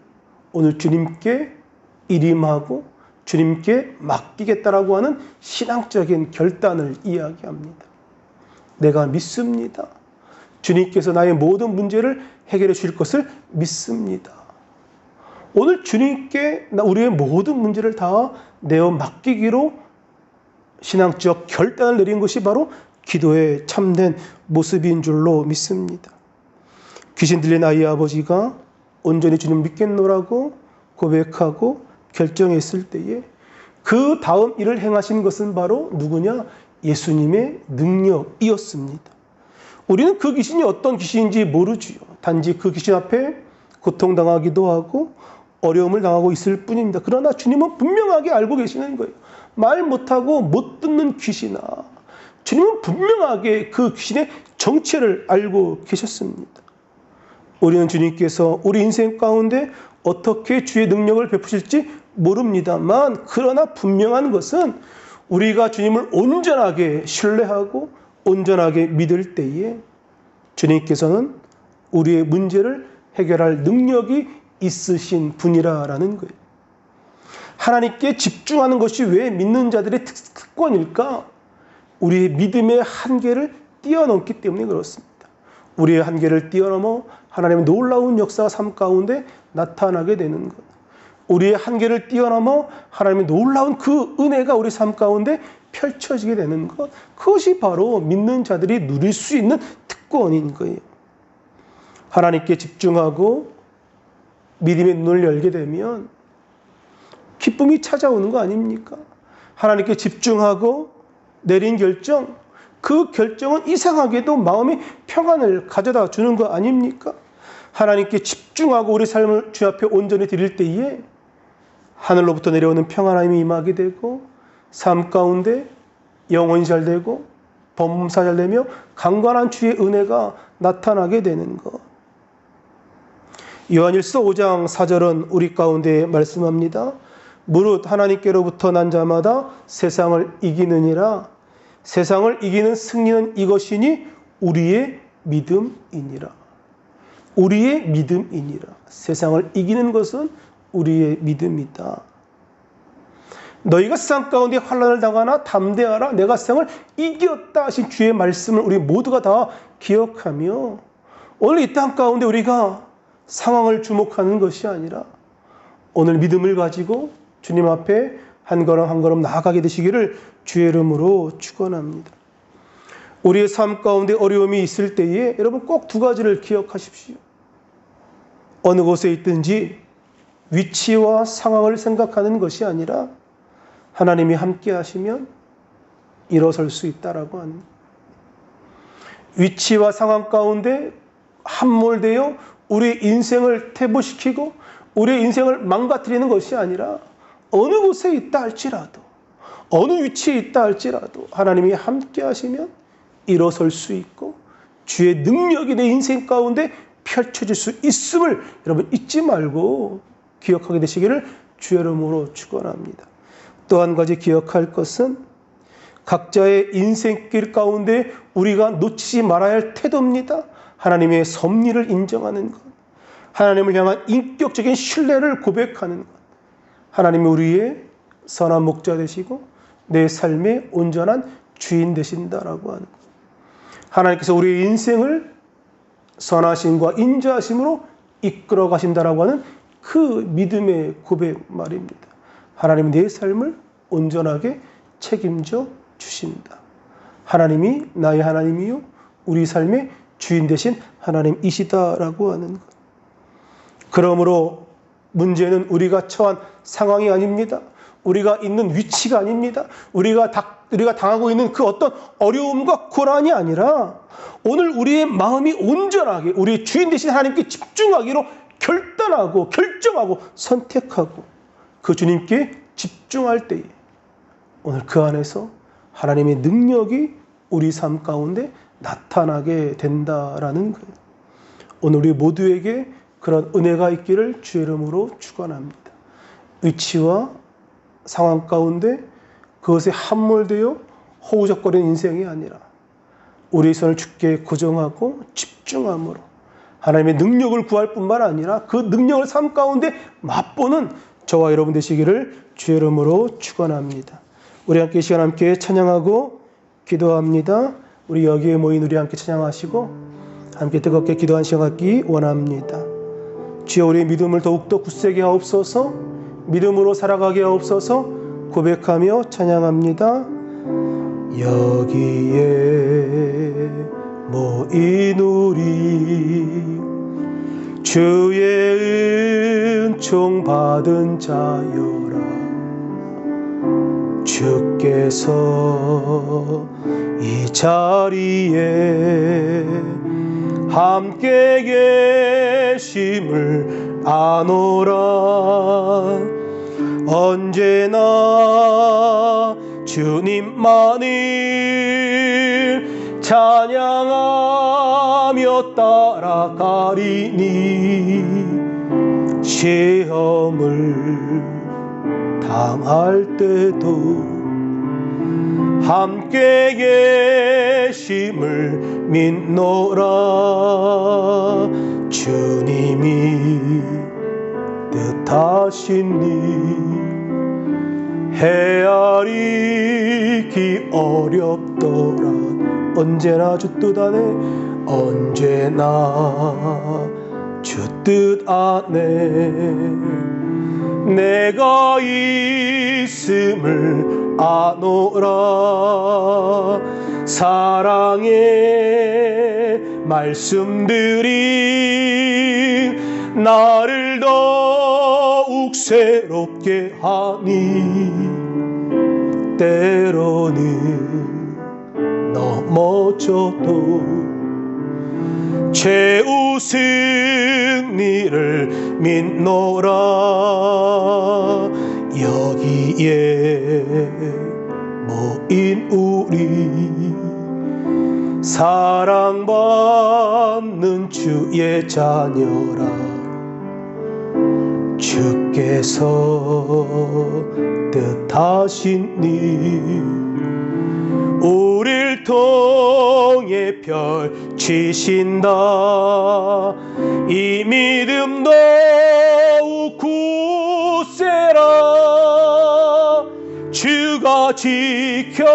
오늘 주님께 일임하고 주님께 맡기겠다라고 하는 신앙적인 결단을 이야기합니다. 내가 믿습니다. 주님께서 나의 모든 문제를 해결해 주실 것을 믿습니다. 오늘 주님께 우리의 모든 문제를 다 내어 맡기기로 신앙적 결단을 내린 것이 바로 기도의 참된 모습인 줄로 믿습니다. 귀신 들린 아이의 아버지가 온전히 주님 믿겠노라고 고백하고 결정했을 때에 그 다음 일을 행하신 것은 바로 누구냐? 예수님의 능력이었습니다. 우리는 그 귀신이 어떤 귀신인지 모르지요. 단지 그 귀신 앞에 고통당하기도 하고 어려움을 당하고 있을 뿐입니다. 그러나 주님은 분명하게 알고 계시는 거예요. 말 못하고 못 듣는 귀신아, 주님은 분명하게 그 귀신의 정체를 알고 계셨습니다. 우리는 주님께서 우리 인생 가운데 어떻게 주의 능력을 베푸실지 모릅니다만, 그러나 분명한 것은 우리가 주님을 온전하게 신뢰하고 온전하게 믿을 때에 주님께서는 우리의 문제를 해결할 능력이 있으신 분이라는 거예요. 하나님께 집중하는 것이 왜 믿는 자들의 특권일까? 우리의 믿음의 한계를 뛰어넘기 때문에 그렇습니다. 우리의 한계를 뛰어넘어 하나님의 놀라운 역사가 삶 가운데 나타나게 되는 것, 우리의 한계를 뛰어넘어 하나님의 놀라운 그 은혜가 우리 삶 가운데 펼쳐지게 되는 것, 그것이 바로 믿는 자들이 누릴 수 있는 특권인 거예요. 하나님께 집중하고 믿음의 눈을 열게 되면 기쁨이 찾아오는 거 아닙니까? 하나님께 집중하고 내린 결정, 그 결정은 이상하게도 마음의 평안을 가져다 주는 거 아닙니까? 하나님께 집중하고 우리 삶을 주 앞에 온전히 드릴 때에 하늘로부터 내려오는 평안함이 임하게 되고 삶 가운데 영혼이 잘 되고 범사 잘 되며 강건한 주의 은혜가 나타나게 되는 것. 요한일서 5장 4절은 우리 가운데 말씀합니다. 무릇 하나님께로부터 난 자마다 세상을 이기느니라. 세상을 이기는 승리는 이것이니 우리의 믿음이니라. 우리의 믿음이니라. 세상을 이기는 것은 우리의 믿음이다. 너희가 세상 가운데 환난을 당하나 담대하라. 내가 세상을 이겼다 하신 주의 말씀을 우리 모두가 다 기억하며 오늘 이 땅 가운데 우리가 상황을 주목하는 것이 아니라 오늘 믿음을 가지고 주님 앞에 한 걸음 한 걸음 나아가게 되시기를 주의 이름으로 축원합니다. 우리의 삶 가운데 어려움이 있을 때에 여러분 꼭 두 가지를 기억하십시오. 어느 곳에 있든지 위치와 상황을 생각하는 것이 아니라 하나님이 함께 하시면 일어설 수 있다라고 하는, 위치와 상황 가운데 함몰되어 우리의 인생을 퇴보시키고 우리의 인생을 망가뜨리는 것이 아니라 어느 곳에 있다 할지라도 어느 위치에 있다 할지라도 하나님이 함께 하시면 일어설 수 있고 주의 능력이 내 인생 가운데 펼쳐질 수 있음을 여러분 잊지 말고 기억하게 되시기를 주의 이름으로 축원합니다. 또 한 가지 기억할 것은 각자의 인생길 가운데 우리가 놓치지 말아야 할 태도입니다. 하나님의 섭리를 인정하는 것, 하나님을 향한 인격적인 신뢰를 고백하는 것, 하나님이 우리의 선한 목자 되시고 내 삶의 온전한 주인 되신다라고 하는 것. 하나님께서 우리의 인생을 선하심과 인자하심으로 이끌어 가신다라고 하는 그 믿음의 고백 말입니다. 하나님이 내 삶을 온전하게 책임져 주신다. 하나님이 나의 하나님이요 우리 삶의 주인 되신 하나님이시다라고 하는 것. 그러므로 문제는 우리가 처한 상황이 아닙니다. 우리가 있는 위치가 아닙니다. 우리가 당하고 있는 그 어떤 어려움과 고난이 아니라 오늘 우리의 마음이 온전하게 우리의 주인 되신 하나님께 집중하기로 결단하고 결정하고 선택하고 그 주님께 집중할 때에 오늘 그 안에서 하나님의 능력이 우리 삶 가운데 나타나게 된다라는 거예요. 오늘 우리 모두에게 그런 은혜가 있기를 주의 이름으로 축원합니다. 위치와 상황 가운데 그것에 함몰되어 허우적거리는 인생이 아니라 우리의 손을 주께 고정하고 집중함으로 하나님의 능력을 구할 뿐만 아니라 그 능력을 삶 가운데 맛보는 저와 여러분 되시기를 주의 이름으로 축원합니다. 우리 함께 이 시간 함께 찬양하고 기도합니다. 우리 여기에 모인 우리 함께 찬양하시고 함께 뜨겁게 기도한 시간 갖기 원합니다. 주여 우리의 믿음을 더욱더 굳세게 하옵소서. 믿음으로 살아가게 하옵소서. 고백하며 찬양합니다. 여기에 모인 우리 주의 은총 받은 자여라. 주께서 이 자리에 함께 계심을 아노라. 언제나 주님만을 찬양하며 따라가리니 시험을 당할 때도 함께 계심을 믿노라. 주님이 뜻하시니 헤아리기 어렵더라. 언제나 주 뜻 안에 언제나 주 뜻 안에 내가 있음을 아노라. 사랑의 말씀들이 나를 더욱 새롭게 하니 때로는 넘어져도 최후 승리를 믿노라. 여기에 모인 우리 사랑받는 주의 자녀라. 주께서 뜻하시니 우릴 통해 펼치신다. 이 믿음 더욱 굳세라. 주가 지켜주신다.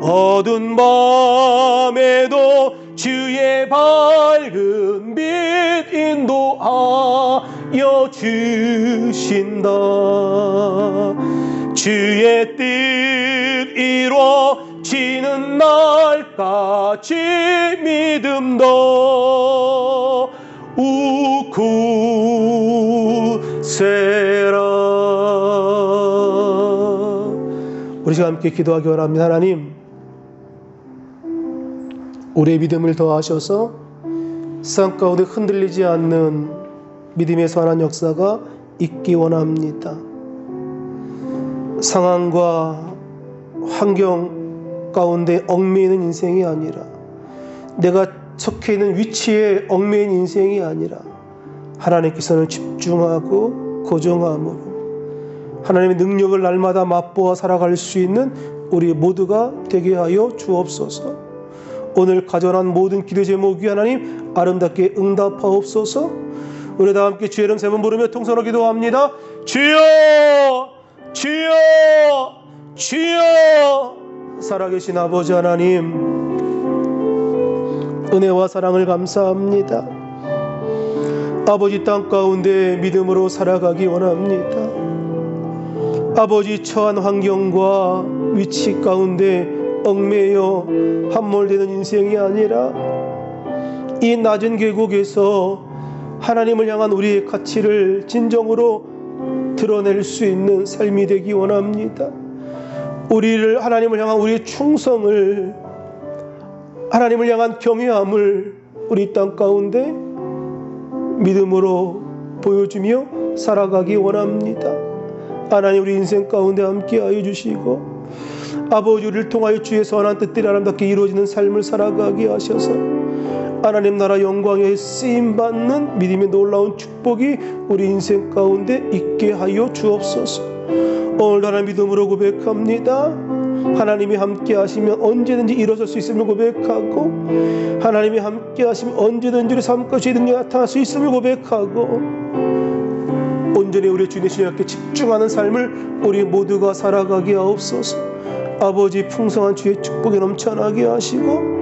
어두운 밤에도 주의 밝은 빛 인도하여 주신다. 주의 뜻 이루어지는 날까지 믿음 더욱 굳세라. 우리 시간 함께 기도하기 원합니다. 하나님, 우리의 믿음을 더하셔서 세상 가운데 흔들리지 않는 믿음의 선한 역사가 있기 원합니다. 상황과 환경 가운데 얽매이는 인생이 아니라 내가 속해 있는 위치에 얽매인 인생이 아니라 하나님께서는 집중하고 고정함으로 하나님의 능력을 날마다 맛보아 살아갈 수 있는 우리 모두가 되게 하여 주옵소서. 오늘 가져난 모든 기도 제목 위에 하나님 아름답게 응답하옵소서. 우리 다 함께 주의 이름 세 번 부르며 통성으로 기도합니다. 주여, 주여, 주여. 살아계신 아버지 하나님, 은혜와 사랑을 감사합니다. 아버지, 땅 가운데 믿음으로 살아가기 원합니다. 아버지, 처한 환경과 위치 가운데 얽매여 함몰되는 인생이 아니라 이 낮은 계곡에서 하나님을 향한 우리의 가치를 진정으로 드러낼 수 있는 삶이 되기 원합니다. 우리를 하나님을 향한 우리의 충성을, 하나님을 향한 경외함을 우리 땅 가운데 믿음으로 보여주며 살아가기 원합니다. 하나님, 우리 인생 가운데 함께하여 주시고 아버지, 우리를 통하여 주의 선한 뜻들이 아름답게 이루어지는 삶을 살아가게 하셔서 하나님 나라 영광에 쓰임받는 믿음의 놀라운 축복이 우리 인생 가운데 있게 하여 주옵소서. 오늘도 하나님 믿음으로 고백합니다. 하나님이 함께 하시면 언제든지 일어설 수 있음을 고백하고, 하나님이 함께 하시면 언제든지 우리 삶과 주의 능력이 나타날 수 있음을 고백하고, 온전히 우리 주님 신령께 집중하는 삶을 우리 모두가 살아가게 하옵소서. 아버지, 풍성한 주의 축복이 넘쳐나게 하시고,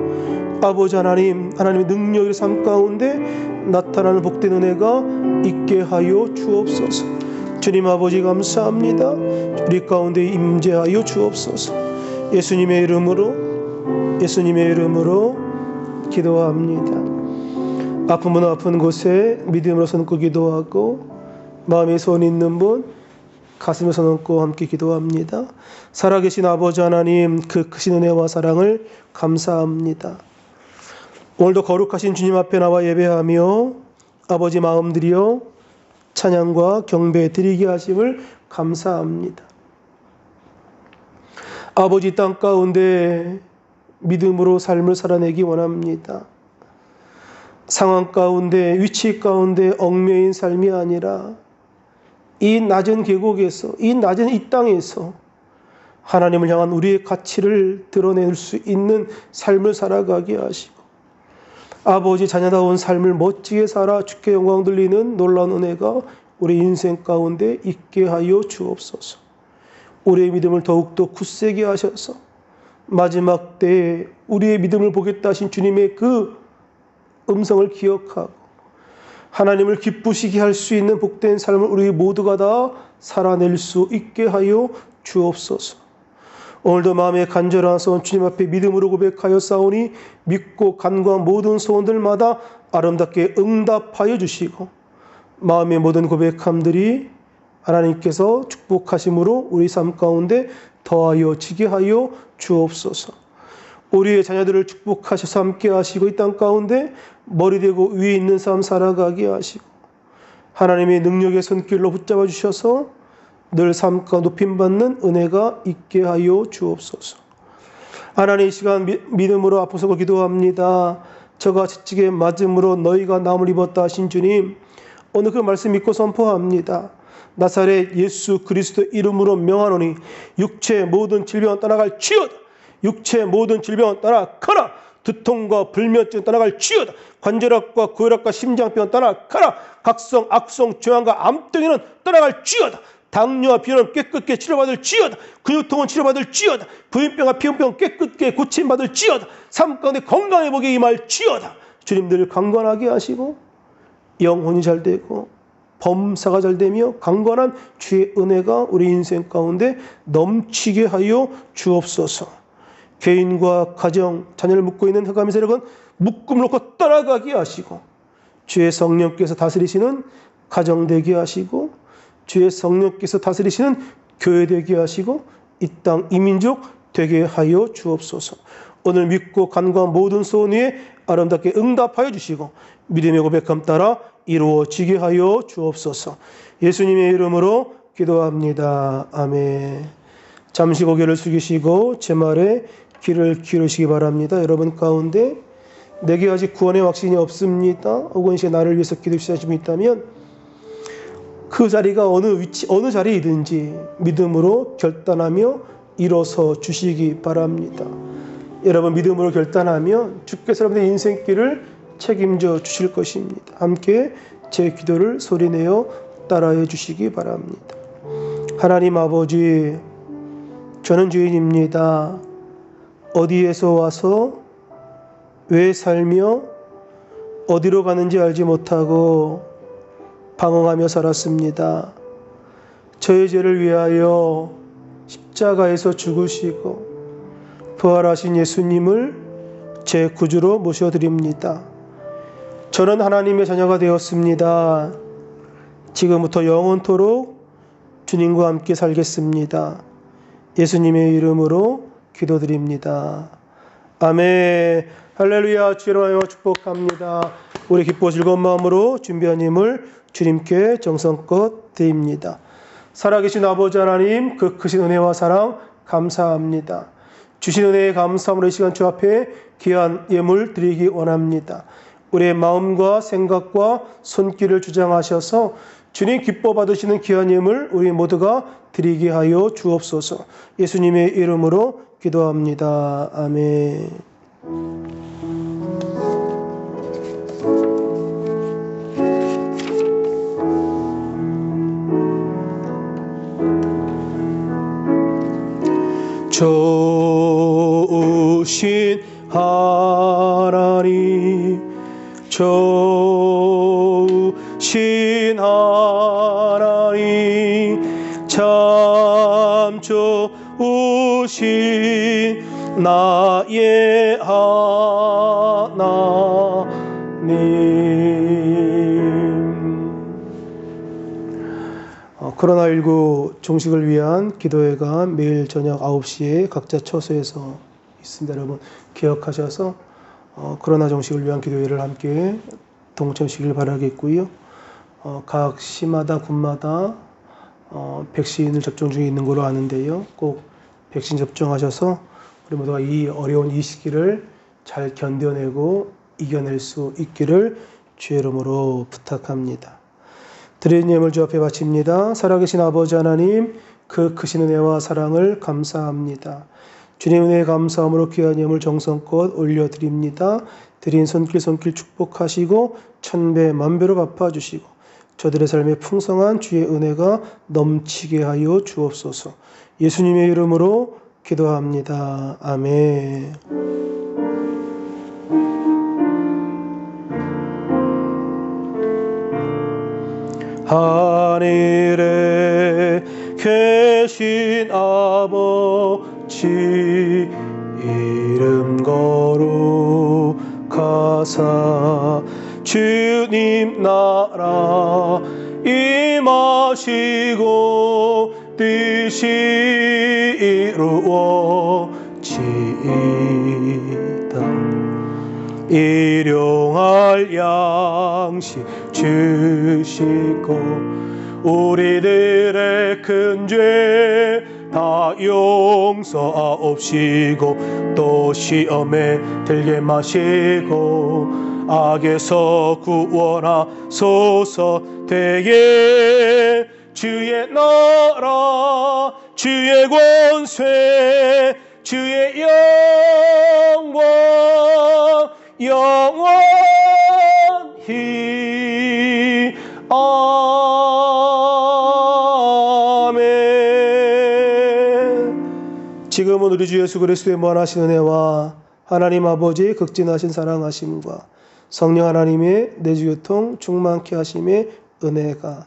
아버지 하나님, 하나님의 능력의 삶 가운데 나타나는 복된 은혜가 있게 하여 주옵소서. 주님 아버지 감사합니다. 우리 가운데 임재하여 주옵소서. 예수님의 이름으로 기도합니다. 아픈 분 아픈 곳에 믿음으로 손 얹고 기도하고, 마음에 손 있는 분 가슴에 손 얹고 함께 기도합니다. 살아계신 아버지 하나님, 그 크신 은혜와 사랑을 감사합니다. 오늘도 거룩하신 주님 앞에 나와 예배하며 아버지 마음들이여 찬양과 경배 드리게 하심을 감사합니다. 아버지, 땅 가운데 믿음으로 삶을 살아내기 원합니다. 상황 가운데, 위치 가운데 얽매인 삶이 아니라 이 낮은 계곡에서, 이 낮은 이 땅에서 하나님을 향한 우리의 가치를 드러낼 수 있는 삶을 살아가게 하시고, 아버지, 자녀다운 삶을 멋지게 살아 주께 영광 돌리는 놀라운 은혜가 우리 인생 가운데 있게 하여 주옵소서. 우리의 믿음을 더욱더 굳세게 하셔서 마지막 때에 우리의 믿음을 보겠다 하신 주님의 그 음성을 기억하고 하나님을 기쁘시게 할 수 있는 복된 삶을 우리 모두가 다 살아낼 수 있게 하여 주옵소서. 오늘도 마음에 간절한 소원 주님 앞에 믿음으로 고백하여 싸우니 믿고 간구한 모든 소원들마다 아름답게 응답하여 주시고, 마음의 모든 고백함들이 하나님께서 축복하심으로 우리 삶 가운데 더하여 지게 하여 주옵소서. 우리의 자녀들을 축복하셔서 함께 하시고 이 땅 가운데 머리 되고 위에 있는 삶 살아가게 하시고, 하나님의 능력의 손길로 붙잡아 주셔서 늘 삶과 높임받는 은혜가 있게 하여 주옵소서. 하나님, 이 시간 믿음으로 앞서고 기도합니다. 저가 채찍에 맞음으로 너희가 나음을 입었다 하신 주님, 오늘 그 말씀 믿고 선포합니다. 나사렛 예수 그리스도 이름으로 명하노니 육체의 모든 질병은 떠나갈 지어다. 육체의 모든 질병은 떠나가라. 두통과 불면증 떠나갈 지어다. 관절압과 고혈압과 심장병은 떠나가라. 각성, 악성, 종양과 암덩이는 떠나갈 지어다. 당뇨와 비염은 깨끗게 치료받을 지어다. 근육통은 치료받을 지어다. 부인병과 피부병은 깨끗게 고침받을 지어다. 삶 가운데 건강의 복이 임할 지어다. 주님들 강건하게 하시고 영혼이 잘 되고 범사가 잘 되며 강건한 주의 은혜가 우리 인생 가운데 넘치게 하여 주옵소서. 개인과 가정, 자녀를 묶고 있는 흑암의 세력은 묶음을 놓고 떠나가게 하시고, 주의 성령께서 다스리시는 가정 되게 하시고, 주의 성령께서 다스리시는 교회 되게 하시고, 이 땅 이민족 되게 하여 주옵소서. 오늘 믿고 간구한 모든 소원 위에 아름답게 응답하여 주시고 믿음의 고백함 따라 이루어지게 하여 주옵소서. 예수님의 이름으로 기도합니다. 아멘. 잠시 고개를 숙이시고 제 말에 귀를 기울이시기 바랍니다. 여러분 가운데 내게 아직 구원의 확신이 없습니다. 혹은 시 나를 위해서 기도해 주신 분이 있다면 그 자리가 어느 자리이든지 믿음으로 결단하며 일어서 주시기 바랍니다. 여러분 믿음으로 결단하면 주께서 여러분의 인생길을 책임져 주실 것입니다. 함께 제 기도를 소리내어 따라해 주시기 바랍니다. 하나님 아버지, 저는 죄인입니다. 어디에서 와서 왜 살며 어디로 가는지 알지 못하고 방황하며 살았습니다. 저의 죄를 위하여 십자가에서 죽으시고 부활하신 예수님을 제 구주로 모셔드립니다. 저는 하나님의 자녀가 되었습니다. 지금부터 영원토록 주님과 함께 살겠습니다. 예수님의 이름으로 기도드립니다. 아멘. 할렐루야. 주로 하여 축복합니다. 우리 기뻐 즐거운 마음으로 준비한 힘을 주님께 정성껏 드립니다. 살아계신 아버지 하나님, 그 크신 은혜와 사랑 감사합니다. 주신 은혜에 감사함으로 이 시간 주 앞에 귀한 예물 드리기 원합니다. 우리의 마음과 생각과 손길을 주장하셔서 주님 기뻐 받으시는 귀한 예물 우리 모두가 드리게 하여 주옵소서. 예수님의 이름으로 기도합니다. 아멘. 좋으신 하나님, 좋으신 하나님, 참 좋으신 나의 하나님. 코로나19 종식을 위한 기도회가 매일 저녁 9시에 각자 처소에서 있습니다. 여러분 기억하셔서 코로나 종식을 위한 기도회를 함께 동참하시길 바라겠고요. 각 시마다 군마다 백신을 접종 중에 있는 걸로 아는데요. 꼭 백신 접종하셔서 우리 모두가 이 어려운 이 시기를 잘 견뎌내고 이겨낼 수 있기를 주의 이름으로 부탁합니다. 드리는 예물 주 앞에 바칩니다. 살아계신 아버지 하나님, 그 크신 은혜와 사랑을 감사합니다. 주님 은혜에 감사함으로 귀한 예물 정성껏 올려드립니다. 드린 손길 축복하시고 천배 만배로 갚아주시고 저들의 삶에 풍성한 주의 은혜가 넘치게 하여 주옵소서. 예수님의 이름으로 기도합니다. 아멘. 하늘에 계신 아버지 이름 거룩하사 주님 나라 임하시고 뜻이 이루어지이다. 일용할 양식 주시고 우리들의 큰 죄 다 용서하옵시고 또 시험에 들게 마시고 악에서 구원하소서. 되게 주의 나라 주의 권세 주의 영광 영원히 아멘. 지금은 우리 주 예수 그리스도의 무한하신 은혜와 하나님 아버지의 극진하신 사랑하심과 성령 하나님의 내주교통 충만케 하심의 은혜가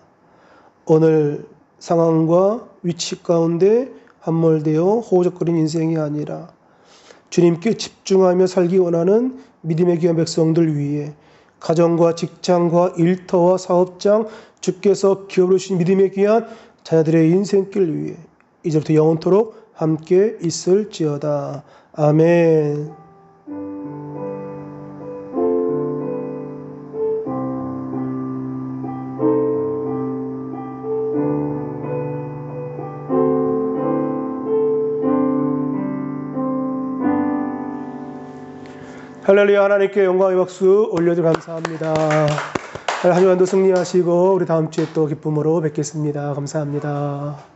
오늘 상황과 위치 가운데 함몰되어 호적거린 인생이 아니라 주님께 집중하며 살기 원하는 믿음의 귀한 백성들 위해 가정과 직장과 일터와 사업장 주께서 기업으로 주신 믿음의 귀한 자녀들의 인생길 위해 이제부터 영원토록 함께 있을지어다. 아멘. 할렐루야. 하나님께 영광의 박수 올려주려 감사합니다. 한 주간도 승리하시고 우리 다음 주에 또 기쁨으로 뵙겠습니다. 감사합니다.